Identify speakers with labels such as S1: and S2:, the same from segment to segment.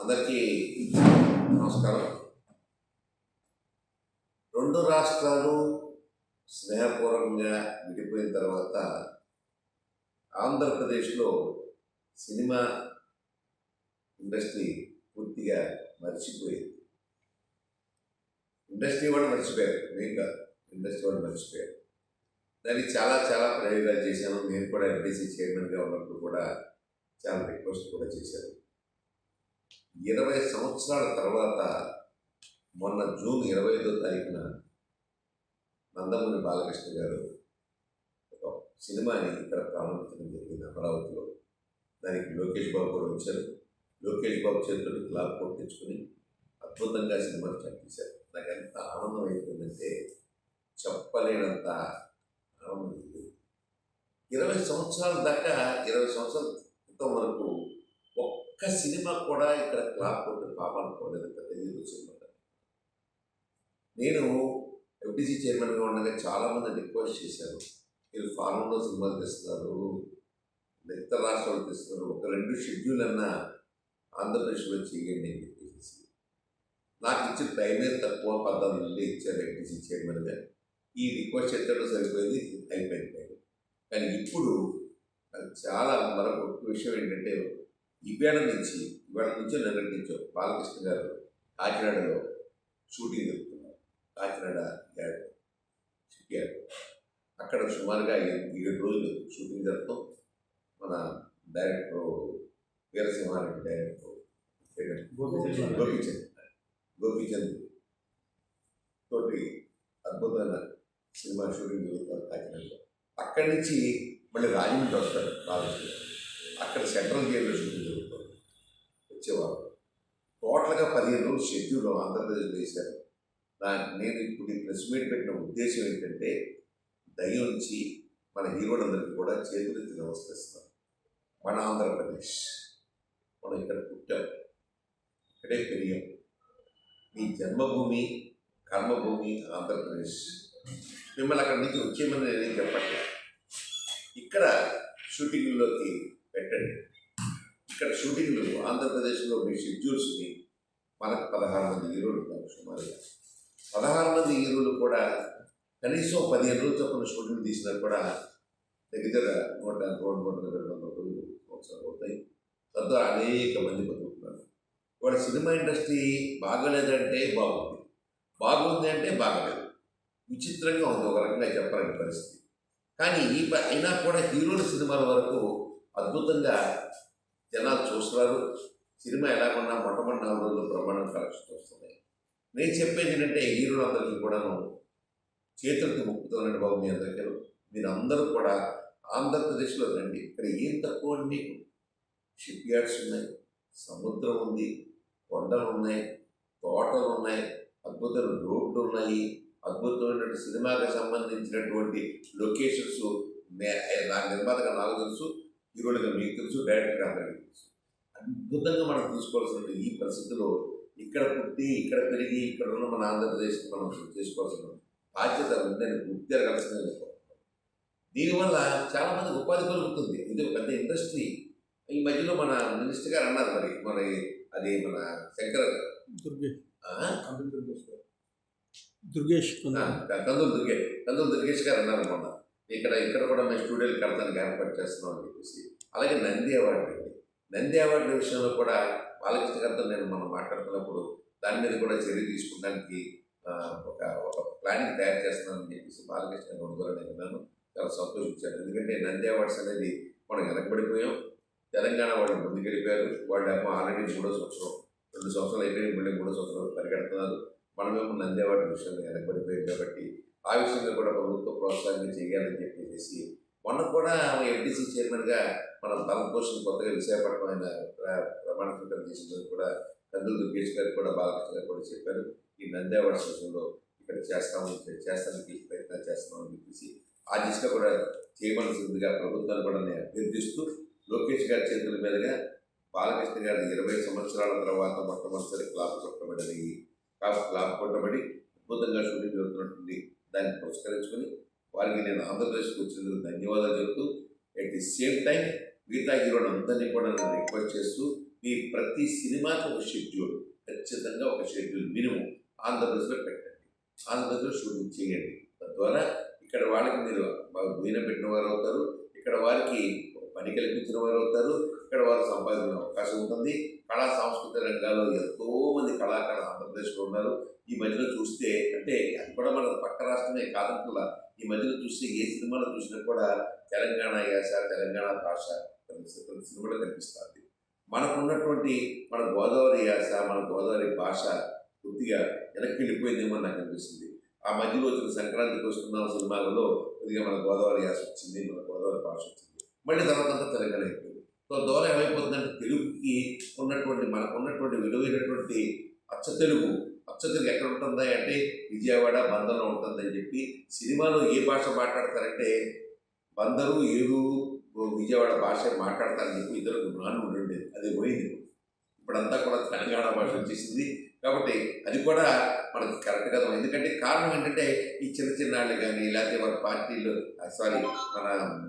S1: అందరికీ నమస్కారం. రెండు రాష్ట్రాలు స్నేహపూర్వకంగా విడిపోయిన తర్వాత ఆంధ్రప్రదేశ్లో సినిమా ఇండస్ట్రీ పూర్తిగా మర్చిపోయింది. ఇండస్ట్రీ కూడా మర్చిపోయారు, మెయిన్గా ఇండస్ట్రీ కూడా మర్చిపోయారు. దానికి చాలా ప్రయోగాలు చేశాను. నేను కూడా ఎఫ్డీసీ చైర్మన్గా ఉన్నప్పుడు కూడా చాలా రిక్వెస్ట్ కూడా చేశాను. 20 సంవత్సరాల తర్వాత మొన్న జూన్ 25వ తారీఖున నందమూరి బాలకృష్ణ గారు ఒక సినిమాని ఇక్కడ ప్రారంభించడం జరిగింది అమరావతిలో. దానికి లోకేష్ బాబు కూడా వచ్చారు. లోకేష్ బాబు చేతులు క్లాప్ కొట్టించుకుని అద్భుతంగా సినిమాని స్టార్ట్ చేశారు. నాకు ఎంత ఆనందం అయిపోయిందంటే చెప్పలేనంత ఆనందం అయింది. 20 సంవత్సరాల దాకా 20 సంవత్సరాల క్రితం వరకు ఒక్క సినిమా కూడా ఇక్కడ క్లాప్ కొట్టిన పాపాలు పోలేదు. తెలుగు సినిమా నేను ఎఫ్డీసీ చైర్మన్గా ఉండగా చాలామంది రిక్వెస్ట్ చేశారు, మీరు ఫారెన్లో సినిమాలు తెస్తున్నారు, ఇతర రాష్ట్రాలు తెస్తున్నారు, ఒక 2 షెడ్యూల్ అన్నా ఆంధ్రప్రదేశ్లో చేయండి అని చెప్పేసి. నాకు ఇచ్చిన టైమే తక్కువ, 14 నెలలు ఇచ్చారు ఎఫ్డీసీ చైర్మన్గా. ఈ రిక్వెస్ట్ ఎత్తడం సరిపోయింది, అయిపోయింది. కానీ ఇప్పుడు నాకు చాలా మరొక విషయం ఏంటంటే, ఇవాళ నుంచి నిన్నటి నుంచో బాలకృష్ణ గారు కాకినాడలో షూటింగ్ జరుగుతున్నారు. కాకినాడ యాడ్ షిప్ యాడ్, అక్కడ సుమారుగా 7 రోజులు షూటింగ్ జరుగుతాం. మన డైరెక్టర్ వీరసింహారెడ్డి, డైరెక్టర్ గోపీచంద్ తోటి అద్భుతమైన సినిమా షూటింగ్ జరుగుతారు కాకినాడలో. అక్కడి నుంచి మళ్ళీ రాజమండ్రి వస్తారు బాలకృష్ణ, అక్కడ సెంట్రల్ జైల్లో షూటింగ్ జరుగుతుంది వచ్చేవారు. టోటల్గా 15 రోజులు షెడ్యూల్ ఆంధ్రప్రదేశ్ వేశారు. నేను ఇప్పుడు ఈ ప్రెస్ మీట్ పెట్టిన ఉద్దేశం ఏంటంటే, దయ నుంచి మన హీరోలందరికీ కూడా చేతులెత్తి నమస్కరిస్తున్నాం. మన ఆంధ్రప్రదేశ్, మనం ఇక్కడ పుట్టాం, ఇక్కడే పెరిగాం. మీ జన్మభూమి, కర్మభూమి ఆంధ్రప్రదేశ్. మిమ్మల్ని అక్కడి నుంచి వచ్చేయమని నేనేం చెప్పట్లేదు. ఇక్కడ షూటింగ్లోకి పెట్టండి. ఇక్కడ షూటింగ్లు ఆంధ్రప్రదేశ్లో మీ షెడ్యూల్స్ని మనకు 16 మంది హీరోలు ఉన్నారు. సుమారుగా 16 మంది హీరోలు కూడా కనీసం 15 రోజులు చొప్పున షూటింగ్ తీసినా కూడా దగ్గర 100-200 రోజులు సంవత్సరాలు అవుతాయి. తద్వారా అనేక మంది బతుకుతున్నారు. ఇవాళ సినిమా ఇండస్ట్రీ బాగలేదంటే బాగుంది, బాగుంది అంటే బాగలేదు. విచిత్రంగా ఉంది ఒక రకంగా చెప్పాలని పరిస్థితి. కానీ అయినా కూడా హీరోల సినిమాల వరకు అద్భుతంగా జనాలు చూస్తున్నారు. సినిమా ఎలాగొన్నా మొట్టమొదటి 4 రోజులు బ్రహ్మాండం కలెక్షన్ వస్తున్నాయి. నేను చెప్పేది ఏంటంటే, హీరోలందరికీ కూడాను చేతులకి మొక్కుతున్నాను బాబు. మీ అందరికీ మీరందరూ కూడా ఆంధ్రప్రదేశ్లో రండి. ఇక్కడ ఏం తక్కువ అండి? మీకు షిప్ యార్డ్స్ ఉన్నాయి, సముద్రం ఉంది, కొండలు ఉన్నాయి, తోటలు ఉన్నాయి, అద్భుతమైన రోడ్లు ఉన్నాయి, అద్భుతమైన సినిమాకి సంబంధించినటువంటి లొకేషన్స్. నా నిర్మాతగా నాకు తెలుసు, హీరోలుగా మీకు తెలుసు, డైరెక్టర్గా అందరికీ తెలుసు. అద్భుతంగా మనం తీసుకోవాల్సిన ఈ పరిస్థితిలో ఇక్కడ పుట్టి, ఇక్కడ పెరిగి, ఇక్కడ ఉన్న మన ఆంధ్రప్రదేశ్కి మనం చేసుకోవాల్సిన బాధ్యత ఉందని గుర్తు జరగాల్సిందని కోరుతున్నాం. దీనివల్ల చాలామందికి ఉపాధి కలుగుతుంది. ఇది ఒక పెద్ద ఇండస్ట్రీ. ఈ మధ్యలో మన మినిస్టర్ గారు అన్నారు, మరి అది మన శంకర్ కందులు దుర్గేష్ గారు అన్నారు మొన్న, ఇక్కడ కూడా మేము స్టూడియోలు కడతానికి ఏర్పాటు చేస్తున్నాం అని చెప్పేసి. అలాగే నంది అవార్డుల విషయంలో కూడా బాలకృష్ణ గారితో నేను మనం మాట్లాడుతున్నప్పుడు దాని మీద కూడా చర్య తీసుకోవడానికి ఒక ప్లానింగ్ తయారు చేస్తున్నానని చెప్పేసి బాలకృష్ణ గారు ఉందని విన్నాను. చాలా సంతోషించాను. ఎందుకంటే నంది అవార్డ్స్ అనేది మనం వెనకబడిపోయాం. తెలంగాణ వాళ్ళు ముందుకెళ్ళిపోయారు. వాళ్ళు ఆల్రెడీ 3వ సంవత్సరం, 2 సంవత్సరాలు అయిపోయి మళ్ళీ 3వ సంవత్సరాలు పరిగెడుతున్నారు. మనమేమో నంది అవార్డు విషయంలో వెనకబడిపోయాం. కాబట్టి ఆ విషయంలో కూడా ప్రభుత్వ ప్రోత్సాహంగా చేయాలని చెప్పేసి మొన్న కూడా ఎఫ్డీసీ చైర్మన్గా మనం తలపోషణ కొత్తగా విశాఖపట్నం ఆయన ప్రమాణ స్వీకారం చేసిందని కూడా కందులు దుర్గేష్ గారు కూడా బాలకృష్ణ గారు కూడా చెప్పారు. ఈ నంది అవార్డ్స్ విషయంలో ఇక్కడ చేస్తానికి ప్రయత్నం చేస్తామని చెప్పేసి ఆ దిశగా కూడా చేయవలసిందిగా ప్రభుత్వాన్ని కూడా నేను అభ్యర్థిస్తూ, లోకేష్ గారి చేతుల మీదుగా బాలకృష్ణ గారి 20 సంవత్సరాల తర్వాత మొట్టమొదటిసారి క్లాప్ కొట్టబడి అద్భుతంగా షూటింగ్ జరుగుతున్నట్టుంది. దాన్ని పురస్కరించుకొని వారికి నేను ఆంధ్రప్రదేశ్కి వచ్చినందుకు ధన్యవాదాలు చెబుతూ, అట్ ది సేమ్ టైం మిగతా హీరోలందరినీ కూడా నేను రిక్వెస్ట్ చేస్తూ, మీ ప్రతి సినిమాకి ఒక షెడ్యూల్, ఖచ్చితంగా ఒక షెడ్యూల్ మినిమం ఆంధ్రప్రదేశ్లో పెట్టండి. ఆంధ్రప్రదేశ్లో షూటింగ్ చేయండి. తద్వారా ఇక్కడ వాళ్ళకి మీరు బాగా భూమిన పెట్టిన వారు అవుతారు. ఇక్కడ వారికి ఒక పని కల్పించిన వారు అవుతారు. ఇక్కడ వారు సంపాదించిన అవకాశం ఉంటుంది. కళా సాంస్కృతిక రంగాల్లో ఎంతోమంది కళాకారులు ఆంధ్రప్రదేశ్లో ఉన్నారు. ఈ మధ్యలో చూస్తే అంటే అది కూడా మన పక్క రాష్ట్రమే కాదంటున్నా. ఈ మధ్యలో చూస్తే ఏ సినిమాలో చూసినా కూడా తెలంగాణ యాస, తెలంగాణ భాష ప్రతి సినిమాలో కనిపిస్తుంది. మనకున్నటువంటి మన గోదావరి యాస, మన గోదావరి భాష కొద్దిగా వెనక్కి వెళ్ళిపోయిందేమో అని నాకు అనిపిస్తుంది. ఆ మధ్యలో వచ్చిన సంక్రాంతికి వస్తున్న సినిమాలలో కొద్దిగా మన గోదావరి యాస వచ్చింది, మన గోదావరి భాష వచ్చింది. మళ్ళీ తర్వాత అంతా తెలంగాణ అయిపోయింది. సో దూరం ఏమైపోతుందంటే తెలుగుకి ఉన్నటువంటి మనకున్నటువంటి విలువైనటువంటి అచ్చ తెలుగు అచ్చ తెలుగు ఎక్కడ ఉంటుందా అంటే విజయవాడ బందర్లో ఉంటుందని చెప్పి సినిమాలో ఏ భాష మాట్లాడతారంటే బందరు ఏలూరు విజయవాడ భాష మాట్లాడతారని చెప్పి ఇద్దరు నాన్న ఉండేది. అది పోయింది. ఇప్పుడంతా కూడా తెలంగాణ భాష వచ్చేసింది. కాబట్టి అది కూడా మనకి కరెక్ట్ కదా. ఎందుకంటే కారణం ఏంటంటే ఈ చిన్న చిన్న వాళ్ళు కానీ లేకపోతే మన పార్టీలు మన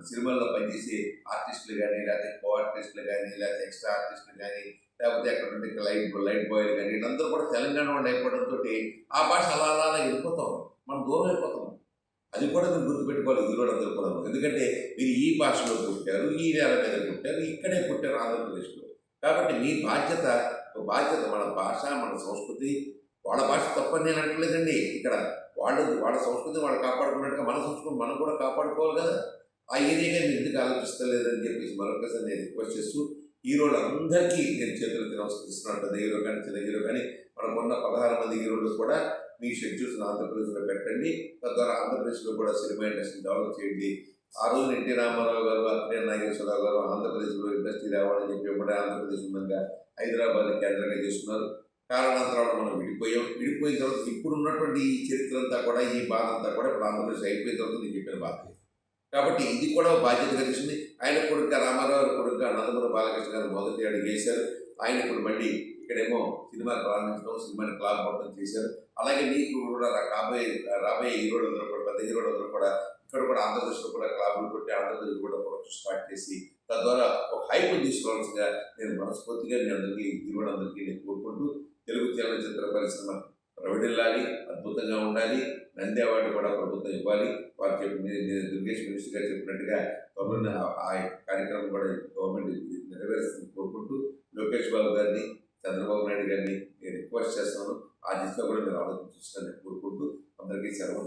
S1: సినిమాల్లో పనిచేసే ఆర్టిస్టులు కానీ లేకపోతే కో ఆర్టిస్టులు కానీ లేకపోతే ఎక్స్ట్రా ఆర్టిస్టులు కానీ లేకపోతే అక్కడ నుండి లైట్ బాయ్లు కానీ వీళ్ళందరూ కూడా తెలంగాణ వాళ్ళు అయిపోవడంతో ఆ భాష అలా అలా అలా వెళ్ళిపోతాం. మనం దూరం అయిపోతాం. అది కూడా మీరు గుర్తుపెట్టుకోవాలి హీరోలందరూ కూడా. ఎందుకంటే మీరు ఈ భాషలో పుట్టారు, ఈ నేల మీద పుట్టారు, ఇక్కడే పుట్టారు ఆంధ్రప్రదేశ్లో. కాబట్టి మీ బాధ్యత మన భాష, మన సంస్కృతి. వాళ్ళ భాష తప్పని నేను అంటలేదండి. ఇక్కడ వాళ్ళ సంస్కృతి వాళ్ళు కాపాడుకున్నట్టుగా మన సంస్కృతి మనం కూడా కాపాడుకోవాలి కదా. ఆ ఏరియాగా మీరు ఎందుకు ఆలోచిస్తలేదని చెప్పేసి మరొకసారి నేను రిక్వెస్ట్ చేస్తూ హీరోలందరికీ నేను చేతులకి నమస్కరిస్తున్నాను. పెద్ద హీరో కానీ చిన్న హీరో కానీ మనకున్న 16 మంది హీరోలు కూడా మీ షెడ్యూల్స్ని ఆంధ్రప్రదేశ్లో పెట్టండి. తద్వారా ఆంధ్రప్రదేశ్లో కూడా సినిమా ఇండస్ట్రీని డెవలప్ చేయండి. ఆ రోజున ఎన్టీ రామారావు గారు, అక్కినేని నాగేశ్వరరావు గారు ఆంధ్రప్రదేశ్లో ఇండస్ట్రీ రావాలని చెప్పి వెంబడే ఆంధ్రప్రదేశ్ ఉందంగా హైదరాబాద్ని కేంద్రంగా చేస్తున్నారు. కారణాంతరాలు మనం విడిపోయిన తర్వాత ఇప్పుడు ఉన్నటువంటి ఈ చరిత్ర అంతా కూడా ఈ బాధ అంతా కూడా ఇప్పుడు ఆంధ్రప్రదేశ్ అయిపోయిన తర్వాత నేను చెప్పిన బాధ. కాబట్టి ఇది కూడా బాధ్యత కలిసింది. ఆయన కొడుకు రామారావు కొడుకు నందమూరి బాలకృష్ణ గారు మొదటి అడుగు వేశారు. ఆయన ఇప్పుడు మళ్ళీ ఇక్కడేమో సినిమాని ప్రారంభించడం, సినిమాని క్లాబ్ మొత్తం చేశారు. అలాగే మీకు కూడా రాబోయే హీరోలందరూ కూడా పెద్ద హీరోలందరూ కూడా ఇక్కడ కూడా ఆంధ్రప్రదేశ్లో కూడా క్లాబులు కొట్టి ఆంధ్రప్రదేశ్ కూడా ప్రొడక్షన్ స్టార్ట్ చేసి తద్వారా ఒక హైప్ తీసుకోవాల్సిందిగా నేను మనస్ఫూర్తిగా మీ అందరికీ హీరోలందరికీ నేను కోరుకుంటూ తెలుగు చలనచిత్ర పరిశ్రమ ప్రవిడిల్లాలి, అద్భుతంగా ఉండాలి. నంది అవార్డు కూడా ప్రభుత్వం ఇవ్వాలి. వారు దుర్గేష్ మినిస్టర్ గారు చెప్పినట్టుగా త్వరలో ఆ కార్యక్రమం కూడా గవర్నమెంట్ నెరవేరుస్తుంది కోరుకుంటూ లోకేష్ బాబు గారిని, చంద్రబాబు నాయుడు గారిని నేను రిక్వెస్ట్ చేస్తాను. ఆ దిశలో కూడా మీరు ఆలోచించాలని కోరుకుంటూ అందరికీ సెలవు.